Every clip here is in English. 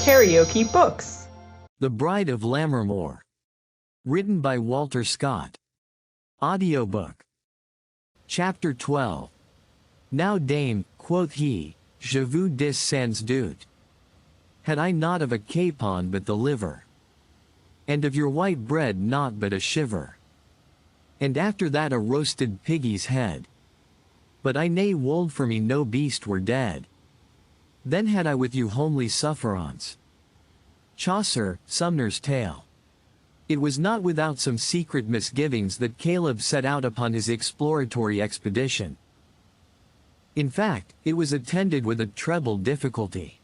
KaraokeBooks. The Bride of Lammermoor. Written by Walter Scott. Audiobook. Chapter 12. Now dame, quoth he, je vous dis sans doute. Had I not of a capon but the liver, and of your white bread naught but a shiver, and after that a roasted piggy's head. But I nae wold for me no beast were dead. Then had I with you homely sufferance. Chaucer, Sumner's Tale. It was not without some secret misgivings that Caleb set out upon his exploratory expedition. In fact, it was attended with a treble difficulty.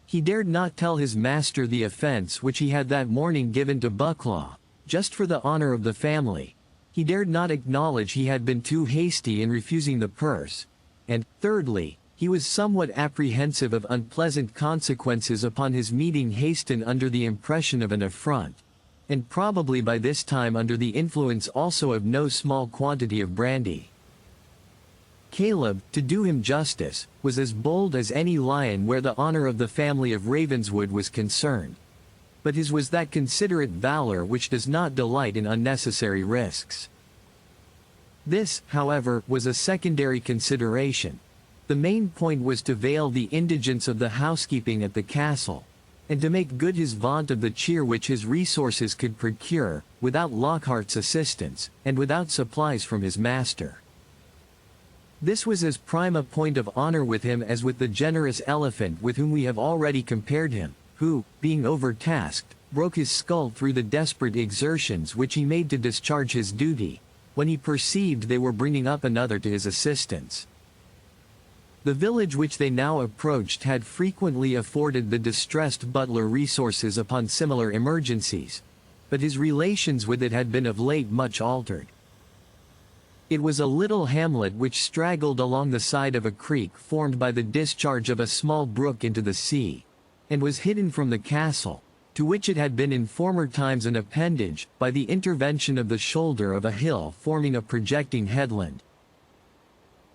He dared not tell his master the offense which he had that morning given to Bucklaw, just for the honor of the family. He dared not acknowledge he had been too hasty in refusing the purse, and, thirdly, he was somewhat apprehensive of unpleasant consequences upon his meeting Haston under the impression of an affront, and probably by this time under the influence also of no small quantity of brandy. Caleb, to do him justice, was as bold as any lion where the honor of the family of Ravenswood was concerned. But his was that considerate valor which does not delight in unnecessary risks. This, however, was a secondary consideration. The main point was to veil the indigence of the housekeeping at the castle, and to make good his vaunt of the cheer which his resources could procure, without Lockhart's assistance, and without supplies from his master. This was as prime a point of honor with him as with the generous elephant with whom we have already compared him, who, being overtasked, broke his skull through the desperate exertions which he made to discharge his duty, when he perceived they were bringing up another to his assistance. The village which they now approached had frequently afforded the distressed butler resources upon similar emergencies, but his relations with it had been of late much altered. It was a little hamlet which straggled along the side of a creek formed by the discharge of a small brook into the sea, and was hidden from the castle, to which it had been in former times an appendage, by the intervention of the shoulder of a hill forming a projecting headland.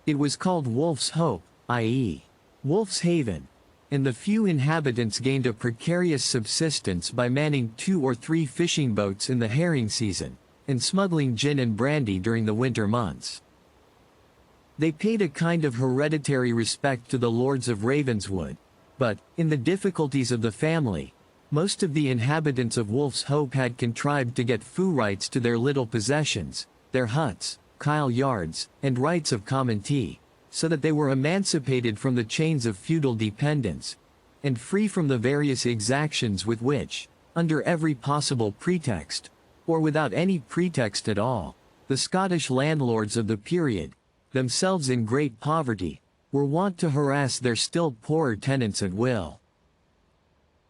It was called Wolf's Hope, i.e., Wolf's Haven, and the few inhabitants gained a precarious subsistence by manning 2 or 3 fishing boats in the herring season, and smuggling gin and brandy during the winter months. They paid a kind of hereditary respect to the lords of Ravenswood, but, in the difficulties of the family, most of the inhabitants of Wolf's Hope had contrived to get foo rights to their little possessions, their huts, kyle yards, and rights of common tea, so that they were emancipated from the chains of feudal dependence, and free from the various exactions with which, under every possible pretext, or without any pretext at all, the Scottish landlords of the period, themselves in great poverty, were wont to harass their still poorer tenants at will.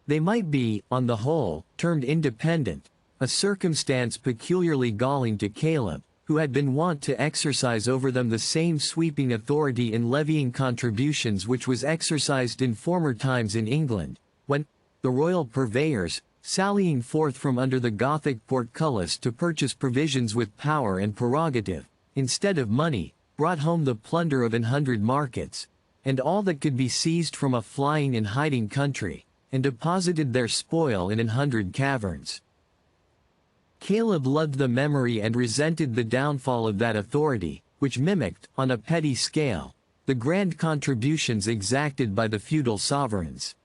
They might be, on the whole, termed independent, a circumstance peculiarly galling to Caleb, who had been wont to exercise over them the same sweeping authority in levying contributions which was exercised in former times in England, when the royal purveyors, sallying forth from under the Gothic portcullis to purchase provisions with power and prerogative, instead of money, brought home the plunder of 100 markets, and all that could be seized from a flying and hiding country, and deposited their spoil in 100 caverns. Caleb loved the memory and resented the downfall of that authority, which mimicked, on a petty scale, the grand contributions exacted by the feudal sovereigns.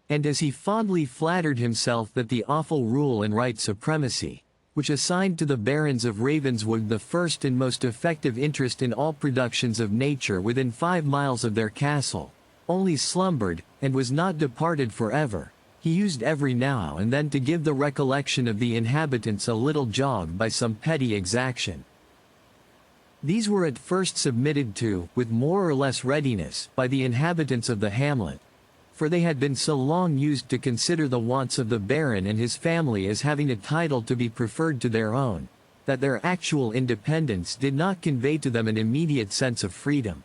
And as he fondly flattered himself that the awful rule and right supremacy, which assigned to the barons of Ravenswood the first and most effective interest in all productions of nature within 5 miles of their castle, only slumbered, and was not departed forever, he used every now and then to give the recollection of the inhabitants a little jog by some petty exaction. These were at first submitted to, with more or less readiness, by the inhabitants of the hamlet, for they had been so long used to consider the wants of the baron and his family as having a title to be preferred to their own, that their actual independence did not convey to them an immediate sense of freedom.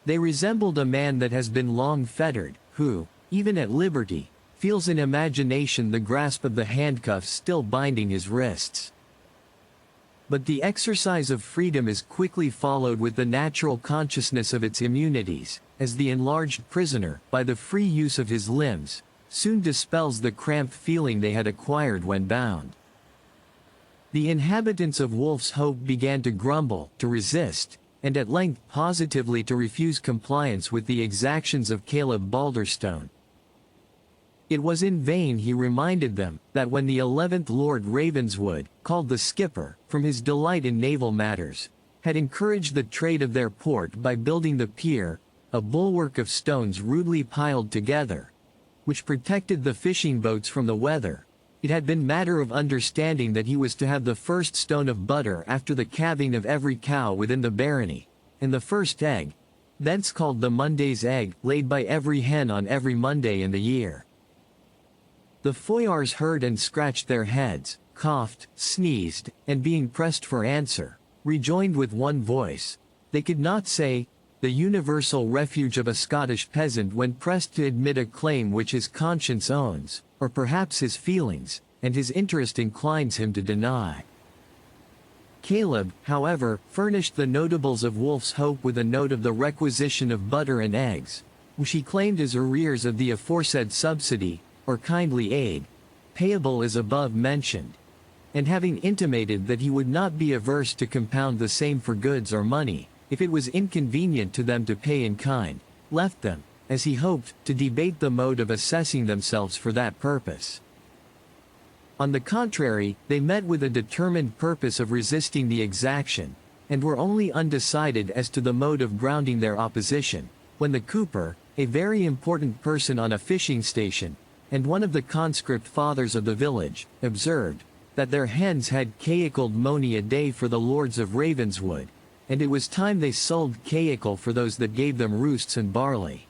They resembled a man that has been long fettered, who, even at liberty, feels in imagination the grasp of the handcuffs still binding his wrists. But the exercise of freedom is quickly followed with the natural consciousness of its immunities, as the enlarged prisoner, by the free use of his limbs, soon dispels the cramped feeling they had acquired when bound. The inhabitants of Wolf's Hope began to grumble, to resist, and at length positively to refuse compliance with the exactions of Caleb Balderstone. It was in vain he reminded them that when the 11th Lord Ravenswood, called the Skipper, from his delight in naval matters, had encouraged the trade of their port by building the pier, a bulwark of stones rudely piled together, which protected the fishing boats from the weather, it had been matter of understanding that he was to have the first stone of butter after the calving of every cow within the barony, and the first egg, thence called the Monday's egg, laid by every hen on every Monday in the year. The Foyars heard and scratched their heads, coughed, sneezed, and being pressed for answer, rejoined with one voice. They could not say, the universal refuge of a Scottish peasant when pressed to admit a claim which his conscience owns, or perhaps his feelings, and his interest inclines him to deny. Caleb, however, furnished the notables of Wolf's Hope with a note of the requisition of butter and eggs, which he claimed as arrears of the aforesaid subsidy, or kindly aid, payable as above mentioned, and having intimated that he would not be averse to compound the same for goods or money, if it was inconvenient to them to pay in kind, left them, as he hoped, to debate the mode of assessing themselves for that purpose. On the contrary, they met with a determined purpose of resisting the exaction, and were only undecided as to the mode of grounding their opposition, when the cooper, a very important person on a fishing station, and one of the conscript fathers of the village, observed, that their hens had caickled mony a day for the lords of Ravenswood, and it was time they sold caickel for those that gave them roosts and barley.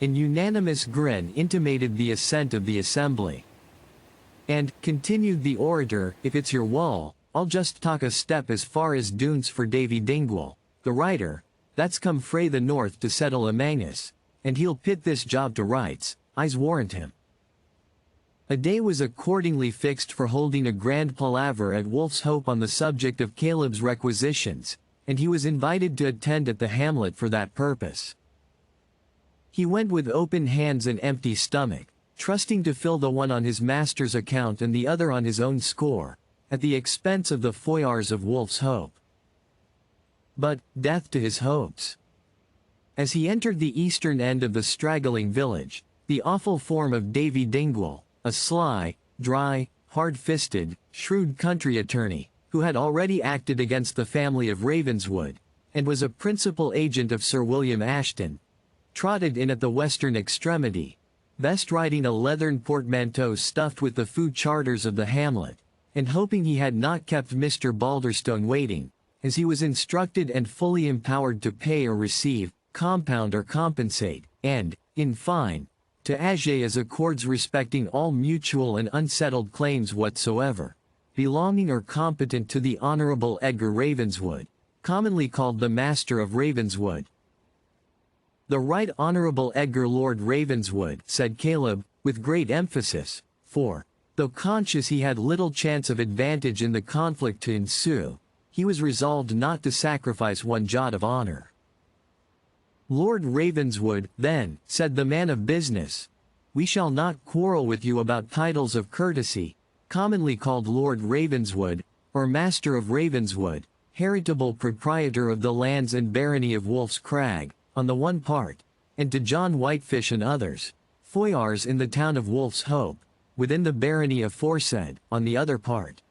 An unanimous grin intimated the assent of the assembly. And, continued the orator, if it's your wull, I'll just talk a step as far as Doons for Davy Dingwall, the writer, that's come frae the north to settle amang us, and he'll pit this job to rights, I's warrant him. A day was accordingly fixed for holding a grand palaver at Wolf's Hope on the subject of Caleb's requisitions, and he was invited to attend at the hamlet for that purpose. He went with open hands and empty stomach, trusting to fill the one on his master's account and the other on his own score, at the expense of the Foyars of Wolf's Hope. But, death to his hopes. As he entered the eastern end of the straggling village, the awful form of Davy Dingwall, a sly, dry, hard-fisted, shrewd country attorney, who had already acted against the family of Ravenswood, and was a principal agent of Sir William Ashton, trotted in at the western extremity, best riding a leathern portmanteau stuffed with the food charters of the hamlet, and hoping he had not kept Mr. Balderstone waiting, as he was instructed and fully empowered to pay or receive, compound or compensate, and, in fine, to age as accords respecting all mutual and unsettled claims whatsoever, belonging or competent to the Honourable Edgar Ravenswood, commonly called the Master of Ravenswood. The Right Honourable Edgar Lord Ravenswood, said Caleb, with great emphasis, for, though conscious he had little chance of advantage in the conflict to ensue, he was resolved not to sacrifice one jot of honour. Lord Ravenswood, then, said the man of business, we shall not quarrel with you about titles of courtesy, commonly called Lord Ravenswood, or Master of Ravenswood, heritable proprietor of the lands and barony of Wolf's Crag, on the one part, and to John Whitefish and others, Foyars in the town of Wolf's Hope, within the barony aforesaid, on the other part.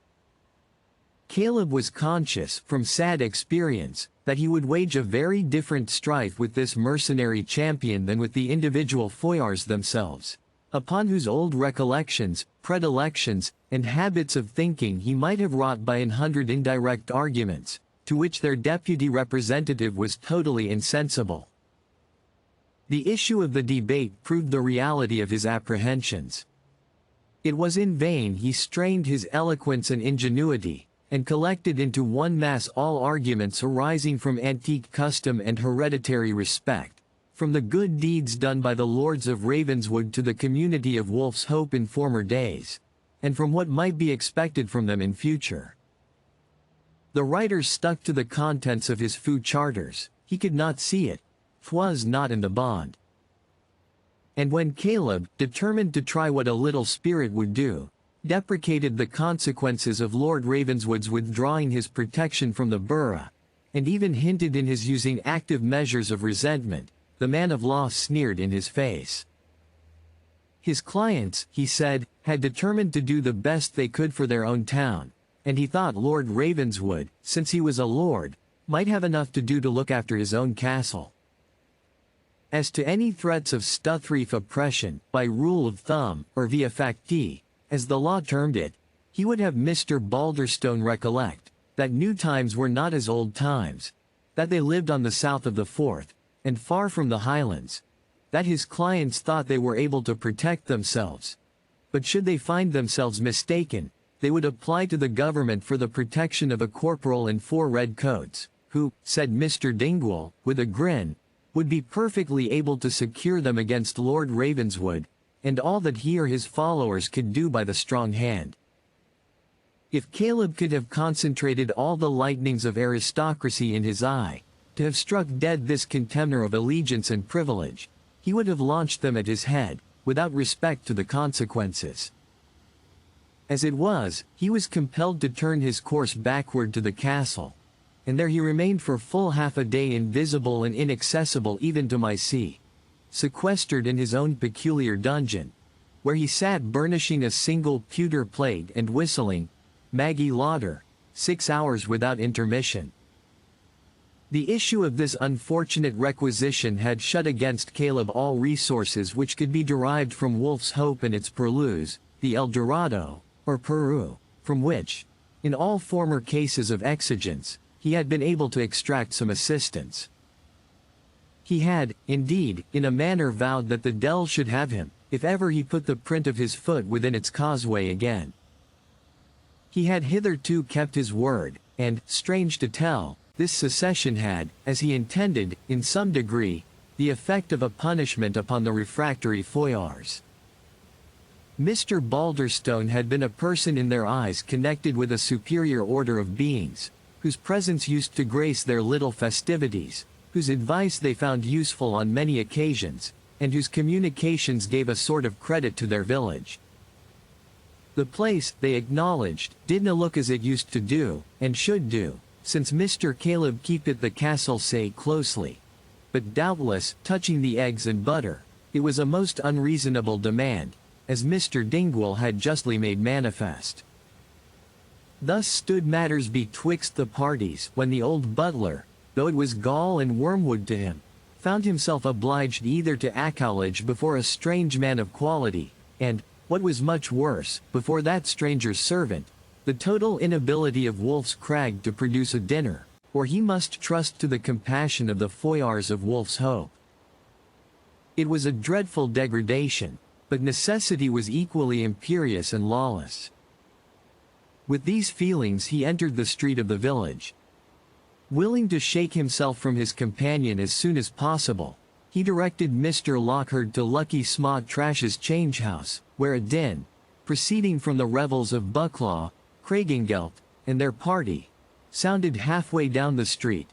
Caleb was conscious, from sad experience, that he would wage a very different strife with this mercenary champion than with the individual Foyars themselves, upon whose old recollections, predilections, and habits of thinking he might have wrought by 100 indirect arguments, to which their deputy representative was totally insensible. The issue of the debate proved the reality of his apprehensions. It was in vain he strained his eloquence and ingenuity, and collected into one mass all arguments arising from antique custom and hereditary respect, from the good deeds done by the lords of Ravenswood to the community of Wolf's Hope in former days, and from what might be expected from them in future. The writer stuck to the contents of his food charters. He could not see it. 'Twas not in the bond. And when Caleb, determined to try what a little spirit would do, deprecated the consequences of Lord Ravenswood's withdrawing his protection from the borough, and even hinted in his using active measures of resentment, the man of law sneered in his face. His clients, he said, had determined to do the best they could for their own town, and he thought Lord Ravenswood, since he was a lord, might have enough to do to look after his own castle. As to any threats of Stuthrieff oppression, by rule of thumb, or via facti, as the law termed it, he would have Mr. Balderstone recollect, that new times were not as old times, that they lived on the south of the Forth, and far from the Highlands, that his clients thought they were able to protect themselves. But should they find themselves mistaken, they would apply to the government for the protection of a corporal in 4 red coats, who, said Mr. Dingwall, with a grin, would be perfectly able to secure them against Lord Ravenswood, and all that he or his followers could do by the strong hand. If Caleb could have concentrated all the lightnings of aristocracy in his eye, to have struck dead this contemner of allegiance and privilege, he would have launched them at his head, without respect to the consequences. As it was, he was compelled to turn his course backward to the castle, and there he remained for full half a day invisible and inaccessible even to my sea, sequestered in his own peculiar dungeon, where he sat burnishing a single pewter plate and whistling Maggie Lauder, 6 hours without intermission. The issue of this unfortunate requisition had shut against Caleb all resources which could be derived from Wolf's Hope and its purlieus, the El Dorado, or Peru, from which, in all former cases of exigence, he had been able to extract some assistance. He had, indeed, in a manner vowed that the Dell should have him, if ever he put the print of his foot within its causeway again. He had hitherto kept his word, and, strange to tell, this secession had, as he intended, in some degree, the effect of a punishment upon the refractory Foyars. Mr. Balderstone had been a person in their eyes connected with a superior order of beings, whose presence used to grace their little festivities, whose advice they found useful on many occasions, and whose communications gave a sort of credit to their village. The place, they acknowledged, didna look as it used to do, and should do, since Mr. Caleb keepit the castle sae closely. But doubtless, touching the eggs and butter, it was a most unreasonable demand, as Mr. Dingwall had justly made manifest. Thus stood matters betwixt the parties, when the old butler, though it was gall and wormwood to him, found himself obliged either to acknowledge before a strange man of quality, and, what was much worse, before that stranger's servant, the total inability of Wolf's Crag to produce a dinner, or he must trust to the compassion of the Foyars of Wolf's Hope. It was a dreadful degradation, but necessity was equally imperious and lawless. With these feelings he entered the street of the village. Willing to shake himself from his companion as soon as possible, he directed Mr. Lockhart to Lucky Sma Trash's change house, where a din, proceeding from the revels of Bucklaw, Craigengelt, and their party, sounded halfway down the street,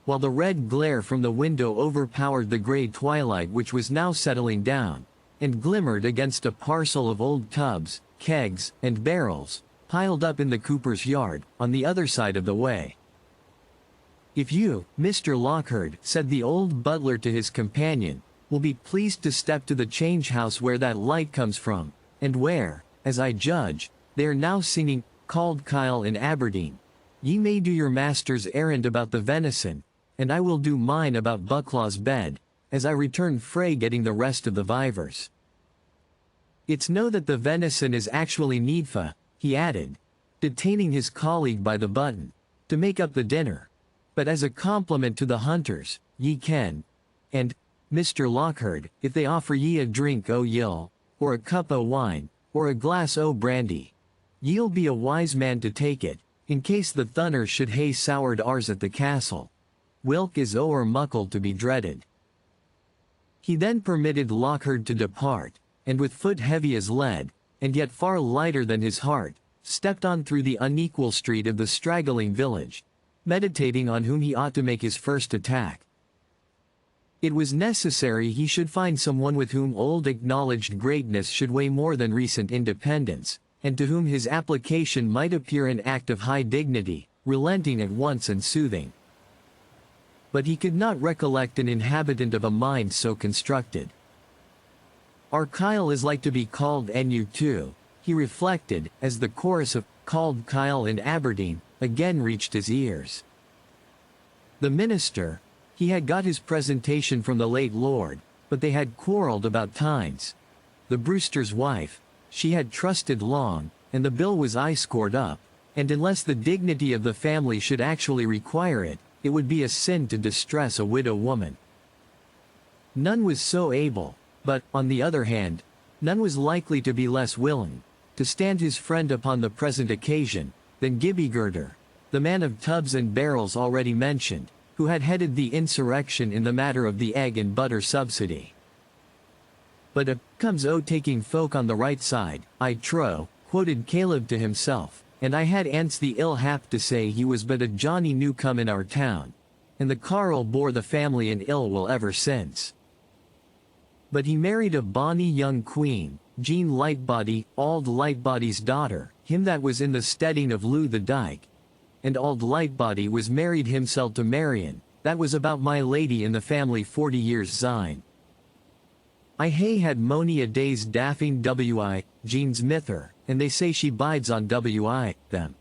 while the red glare from the window overpowered the grey twilight which was now settling down, and glimmered against a parcel of old tubs, kegs, and barrels, piled up in the cooper's yard, on the other side of the way. "If you, Mr. Lockhart," said the old butler to his companion, "will be pleased to step to the change house where that light comes from, and where, as I judge, they are now singing Called Kyle in Aberdeen, ye may do your master's errand about the venison, and I will do mine about Bucklaw's bed, as I return frae getting the rest of the vivers. It's know that the venison is actually needfa," he added, detaining his colleague by the button, "to make up the dinner. But as a compliment to the hunters, ye ken. And, Mr. Lockhart, if they offer ye a drink o' yill, or a cup o' wine, or a glass o' brandy, ye'll be a wise man to take it, in case the thunner should hae soured ours at the castle. Wilk is o'er muckle to be dreaded." He then permitted Lockhart to depart, and with foot heavy as lead, and yet far lighter than his heart, stepped on through the unequal street of the straggling village, meditating on whom he ought to make his first attack. It was necessary he should find someone with whom old acknowledged greatness should weigh more than recent independence, and to whom his application might appear an act of high dignity, relenting at once and soothing. But he could not recollect an inhabitant of a mind so constructed. "Our Kyle is like to be called Nu too," he reflected, as the chorus of "Called Kyle in Aberdeen" again reached his ears. The minister, he had got his presentation from the late lord, but they had quarrelled about tines. The Brewster's wife, she had trusted long, and the bill was scored up, and unless the dignity of the family should actually require it, it would be a sin to distress a widow woman. None was so able, but, on the other hand, none was likely to be less willing to stand his friend upon the present occasion, than Gibbigirder, the man of tubs and barrels already mentioned, who had headed the insurrection in the matter of the egg and butter subsidy. "But comes o taking folk on the right side, I trow," quoted Caleb to himself, "and I had ance the ill hap to say he was but a Johnny new come in our town, and the carl bore the family in ill will ever since. But he married a bonny young queen, Jean Lightbody, Auld Lightbody's daughter, him that was in the steading of Lou the Dyke, and Auld Lightbody was married himself to Marion, that was about my lady in the family 40 years syne. I hae had mony a day's daffing wi, Jean's mither, and they say she bides on wi, them.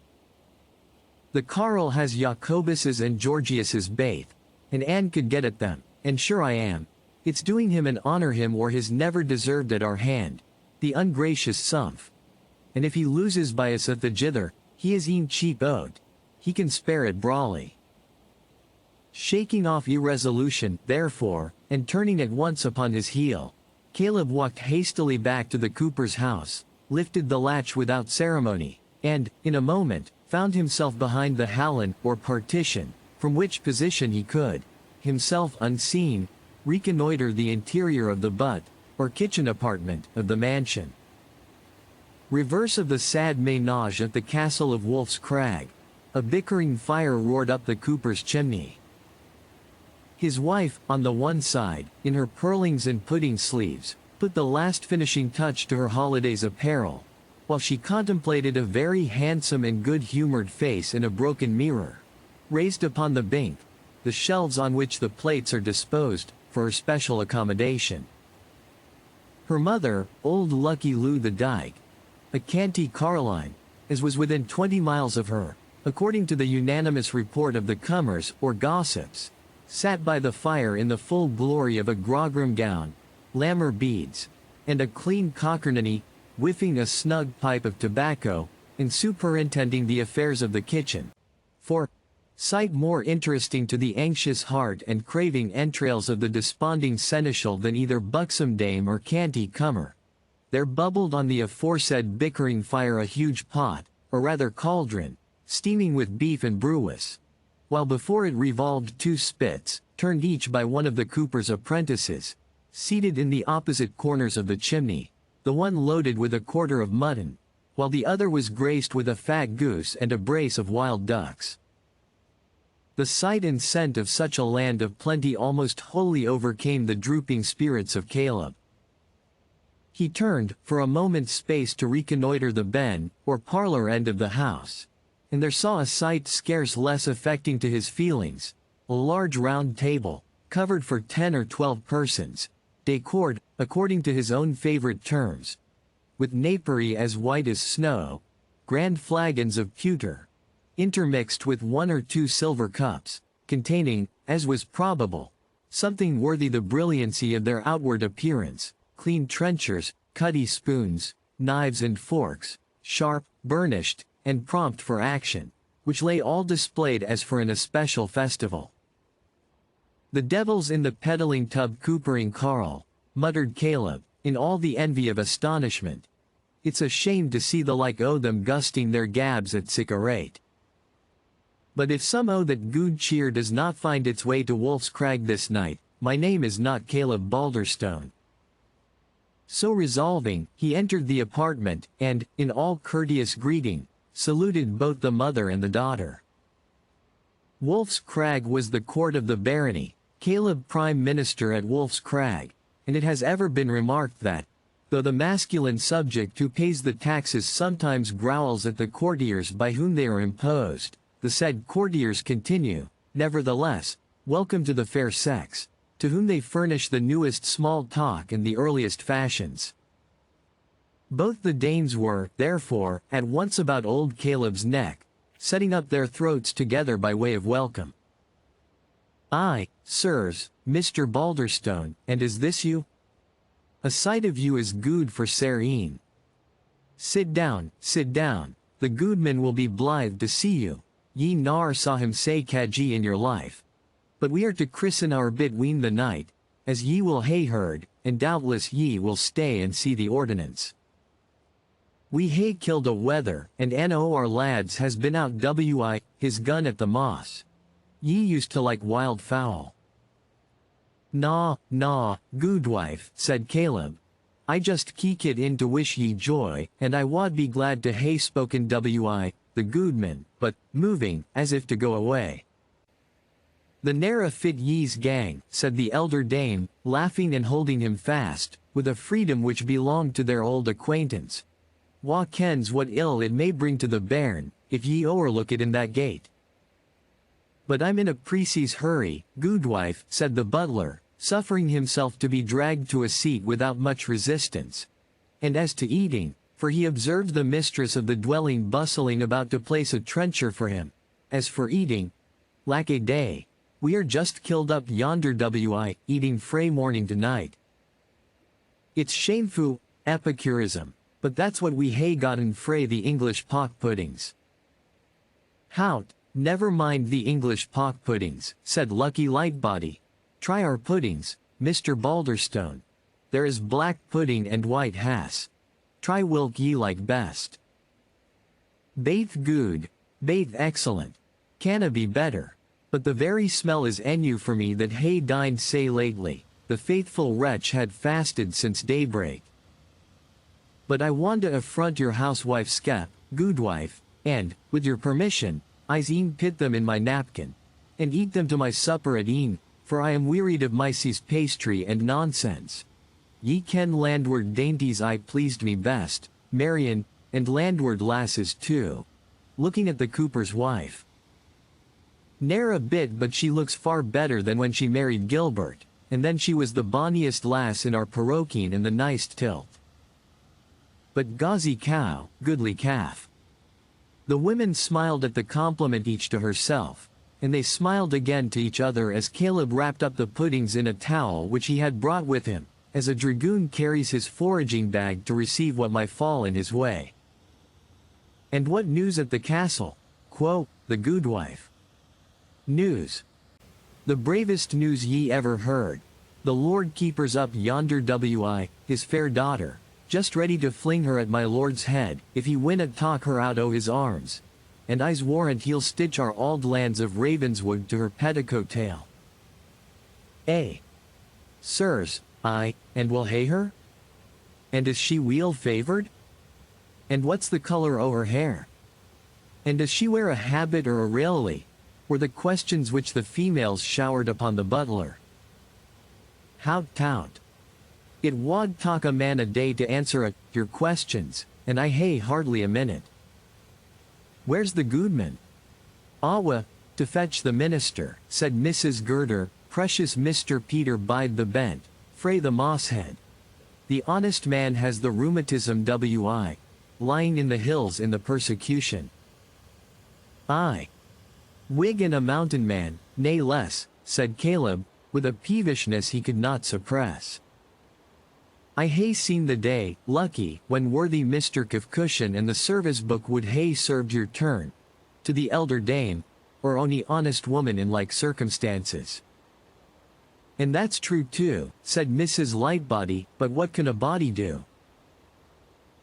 The carl has Jacobus's and Georgius's baith, and Anne could get at them, and sure I am, it's doing him and honor him or his never deserved at our hand, the ungracious sumph. And if he loses by us at the jither, he is e'en cheap owed. He can spare it brawly." Shaking off irresolution, therefore, and turning at once upon his heel, Caleb walked hastily back to the cooper's house, lifted the latch without ceremony, and, in a moment, found himself behind the hallan, or partition, from which position he could, himself unseen, reconnoiter the interior of the butt, or kitchen apartment, of the mansion. Reverse of the sad ménage at the castle of Wolf's Crag, a bickering fire roared up the cooper's chimney. His wife, on the one side, in her pearlings and pudding sleeves, put the last finishing touch to her holiday's apparel, while she contemplated a very handsome and good-humored face in a broken mirror, raised upon the bink, the shelves on which the plates are disposed, for her special accommodation. Her mother, old Lucky Lou the Dyke, a canty Caroline, as was within 20 miles of her, according to the unanimous report of the comers, or gossips, sat by the fire in the full glory of a grogram gown, lammer beads, and a clean cockernony, whiffing a snug pipe of tobacco, and superintending the affairs of the kitchen. For, sight more interesting to the anxious heart and craving entrails of the desponding seneschal than either buxom dame or canty comer, there bubbled on the aforesaid bickering fire a huge pot, or rather cauldron, steaming with beef and brewis, while before it revolved 2 spits, turned each by one of the cooper's apprentices, seated in the opposite corners of the chimney, the one loaded with a quarter of mutton, while the other was graced with a fat goose and a brace of wild ducks. The sight and scent of such a land of plenty almost wholly overcame the drooping spirits of Caleb. He turned, for a moment's space, to reconnoiter the ben, or parlor end of the house, and there saw a sight scarce less affecting to his feelings, a large round table, covered for 10 or 12 persons, decored, according to his own favorite terms, with napery as white as snow, grand flagons of pewter, intermixed with 1 or 2 silver cups, containing, as was probable, something worthy the brilliancy of their outward appearance, clean trenchers, cutty spoons, knives and forks, sharp, burnished, and prompt for action, which lay all displayed as for an especial festival. "The devil's in the peddling tub coopering Carl," muttered Caleb, in all the envy of astonishment. "It's a shame to see the like o' them gusting their gabs at sic a rate. But if some o' that good cheer does not find its way to Wolf's Crag this night, my name is not Caleb Balderstone." So resolving, he entered the apartment, and, in all courteous greeting, saluted both the mother and the daughter. Wolf's Crag was the court of the barony, Caleb prime minister at Wolf's Crag, and it has ever been remarked that, though the masculine subject who pays the taxes sometimes growls at the courtiers by whom they are imposed, the said courtiers continue, nevertheless, welcome to the fair sex, to whom they furnish the newest small talk and the earliest fashions. Both the Danes were, therefore, at once about old Caleb's neck, setting up their throats together by way of welcome. "Aye, sirs, Mr. Balderstone, and is this you? A sight of you is good for sair een. Sit down, the goodman will be blithe to see you, ye nar saw him say cadgie in your life. But we are to christen our bit wean the night, as ye will hae heard, and doubtless ye will stay and see the ordinance. We hae killed a wether, and ane o' our lads has been out his gun at the moss. Ye used to like wild fowl." "Naw, goodwife," said Caleb. "I just keek it in to wish ye joy, and I wad be glad to hae spoken the goodman, but, moving, as if to go away." "The ne'er fit ye's gang," said the elder dame, laughing and holding him fast, with a freedom which belonged to their old acquaintance. "Wha kens what ill it may bring to the bairn, if ye overlook it in that gate." "But I'm in a preceese hurry, goodwife," said the butler, suffering himself to be dragged to a seat without much resistance. And as to eating, for he observed the mistress of the dwelling bustling about to place a trencher for him. As for eating, lack a day, we are just killed up yonder eating frae morning to night. It's shameful, epicurism, but that's what we hae gotten frae the English pock puddings." "Hout, never mind the English pock puddings," said Lucky Lightbody. "Try our puddings, Mr. Balderstone. There is black pudding and white hass. Try whilk ye like best." "Baith good, baith excellent. Canna be better. But the very smell is ennue for me that hae dined sae lately. The faithful wretch had fasted since daybreak. But I want to affront your housewife skep, goodwife, and, with your permission, I's e'en pit them in my napkin, and eat them to my supper at e'en, for I am wearied of Mysie's pastry and nonsense. Ye ken landward dainties I pleased me best, Marion, and landward lasses too," looking at the cooper's wife. "Ne'er a bit, but she looks far better than when she married Gilbert, and then she was the bonniest lass in our parochine and the nicest tilt. But gauzy cow, goodly calf." The women smiled at the compliment each to herself, and they smiled again to each other as Caleb wrapped up the puddings in a towel which he had brought with him, as a dragoon carries his foraging bag to receive what might fall in his way. "And what news at the castle?" quo' the goodwife. "News? The bravest news ye ever heard. The Lord keeper's up yonder his fair daughter, just ready to fling her at my lord's head, if he winna talk her out o' his arms. And I's warrant he'll stitch our auld lands of Ravenswood to her petticoat tail." "Eh? Sirs, aye, and will hae her? And is she weel favoured? And what's the colour o' her hair? And does she wear a habit or a railly?" were the questions which the females showered upon the butler. "Hout tout. It wad talk a man a day to answer your questions, and I hae hardly a minute." "Where's the goodman?" "Awa, to fetch the minister," said Mrs. Girder. "Precious Mr. Peter bide the bent, frae the Mosshead. The honest man has the rheumatism lying in the hills in the persecution." "Aye. Whig and a mountain man, nay less," said Caleb, with a peevishness he could not suppress. "I hae seen the day, Lucky, when worthy Mr. Kifcushion and the service book would hae served your turn, to the elder dame, or ony honest woman in like circumstances." "And that's true too," said Mrs. Lightbody, "but what can a body do?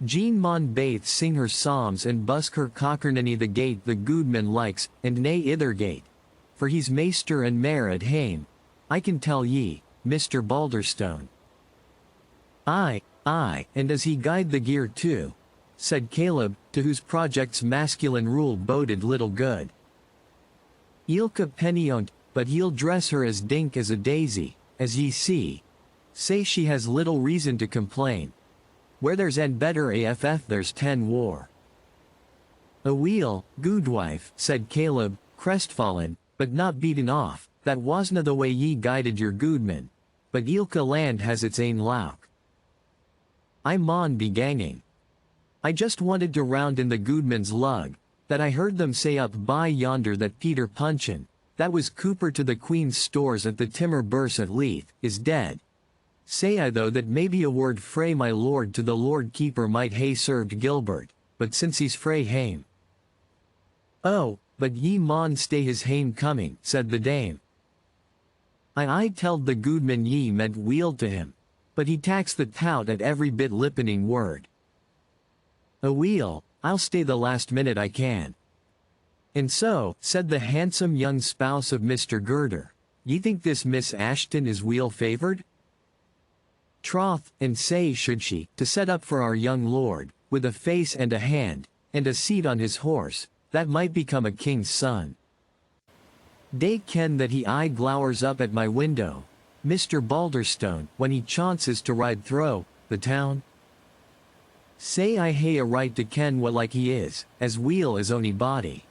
Jean mon baith sing her psalms and busk her cockernany the gate the goodman likes, and nae ither gate. For he's maester and mayor at hame, I can tell ye, Mr. Balderstone." "Aye, and does he guide the gear too?" said Caleb, to whose projects masculine rule boded little good. Ilka penniont, but he'll dress her as dink as a daisy, as ye see. Say she has little reason to complain. Where there's an better aff there's 10 war. Aweel, goodwife, said Caleb, crestfallen, but not beaten off, that wasna the way ye guided your goodman. But Ilka land has its ain louk. I maun be ganging. I just wanted to round in the goodman's lug, that I heard them say up by yonder that Peter Punchin, that was cooper to the Queen's stores at the Timmer Burse at Leith, is dead. Say I though that maybe a word frae my lord to the Lord Keeper might hae served Gilbert, but since he's frae hame. Oh, but ye maun stay his hame coming, said the dame. I telled the goodman ye meant weel to him, but he taxed the tout at every bit lippening word. Aweel, I'll stay the last minute I can. And so, said the handsome young spouse of Mr. Girder, ye think this Miss Ashton is weel favoured? Troth, and say should she, to set up for our young lord, with a face and a hand, and a seat on his horse, that might become a king's son. They ken that he aye glowers up at my window, Mr. Balderstone, when he chances to ride thro' the town. Say I hae a right to ken what like he is, as weel as ony body.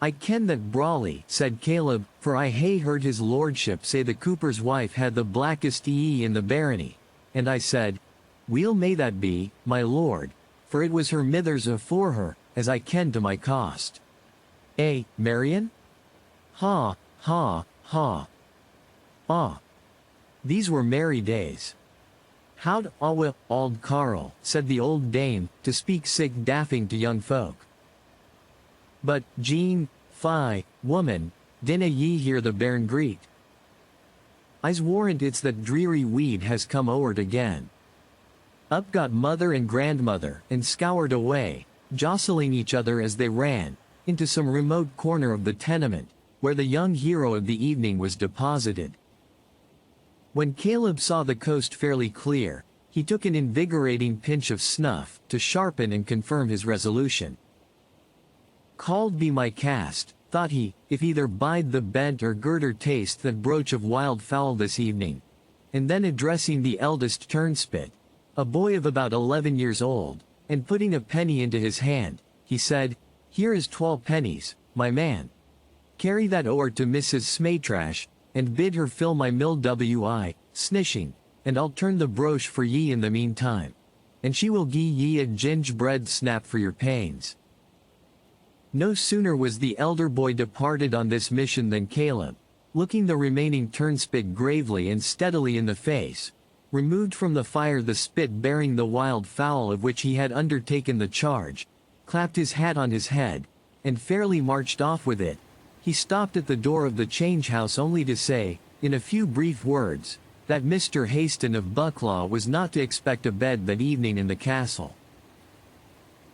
I ken that brawly, said Caleb, for I hae heard his lordship say the cooper's wife had the blackest ee in the barony, and I said, weel may that be, my lord, for it was her mither's afore her, as I ken to my cost. Eh, Marion? Ha, ha, ha. Ah. These were merry days. Howd awe, auld Carl, said the old dame, to speak sick daffing to young folk. But, Jean, fie, woman, dinna ye hear the bairn greet? I's warrant it's that dreary weed has come o'ert again. Up got mother and grandmother, and scoured away, jostling each other as they ran, into some remote corner of the tenement, where the young hero of the evening was deposited. When Caleb saw the coast fairly clear, he took an invigorating pinch of snuff, to sharpen and confirm his resolution. Called be my cast, thought he, if either bide the bent or girder taste that broach of wild fowl this evening. And then addressing the eldest turnspit, a boy of about 11 years old, and putting a penny into his hand, he said, here is 12 pennies, my man. Carry that o'er to Mrs. Smaytrash, and bid her fill my mill wi, snishing, and I'll turn the broche for ye in the meantime. And she will gie ye a gingerbread snap for your pains. No sooner was the elder boy departed on this mission than Caleb, looking the remaining turnspit gravely and steadily in the face, removed from the fire the spit bearing the wild fowl of which he had undertaken the charge, clapped his hat on his head, and fairly marched off with it. He stopped at the door of the change house only to say, in a few brief words, that Mr. Haston of Bucklaw was not to expect a bed that evening in the castle.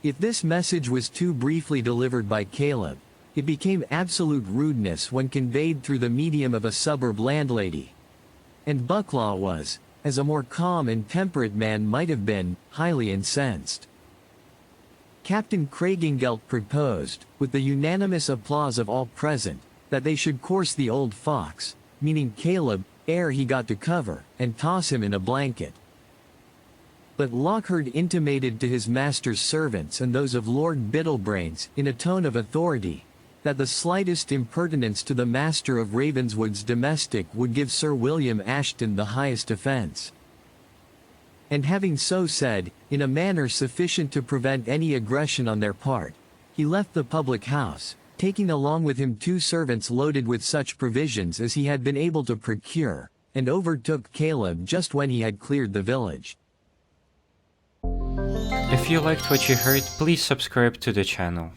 If this message was too briefly delivered by Caleb, it became absolute rudeness when conveyed through the medium of a suburb landlady. And Bucklaw was, as a more calm and temperate man might have been, highly incensed. Captain Craigengelt proposed, with the unanimous applause of all present, that they should course the old fox, meaning Caleb, ere he got to cover, and toss him in a blanket. But Lockhart intimated to his master's servants and those of Lord Biddlebrains, in a tone of authority, that the slightest impertinence to the master of Ravenswood's domestic would give Sir William Ashton the highest offence. And having so said, in a manner sufficient to prevent any aggression on their part, he left the public house, taking along with him 2 servants loaded with such provisions as he had been able to procure, and overtook Caleb just when he had cleared the village. If you liked what you heard, please subscribe to the channel.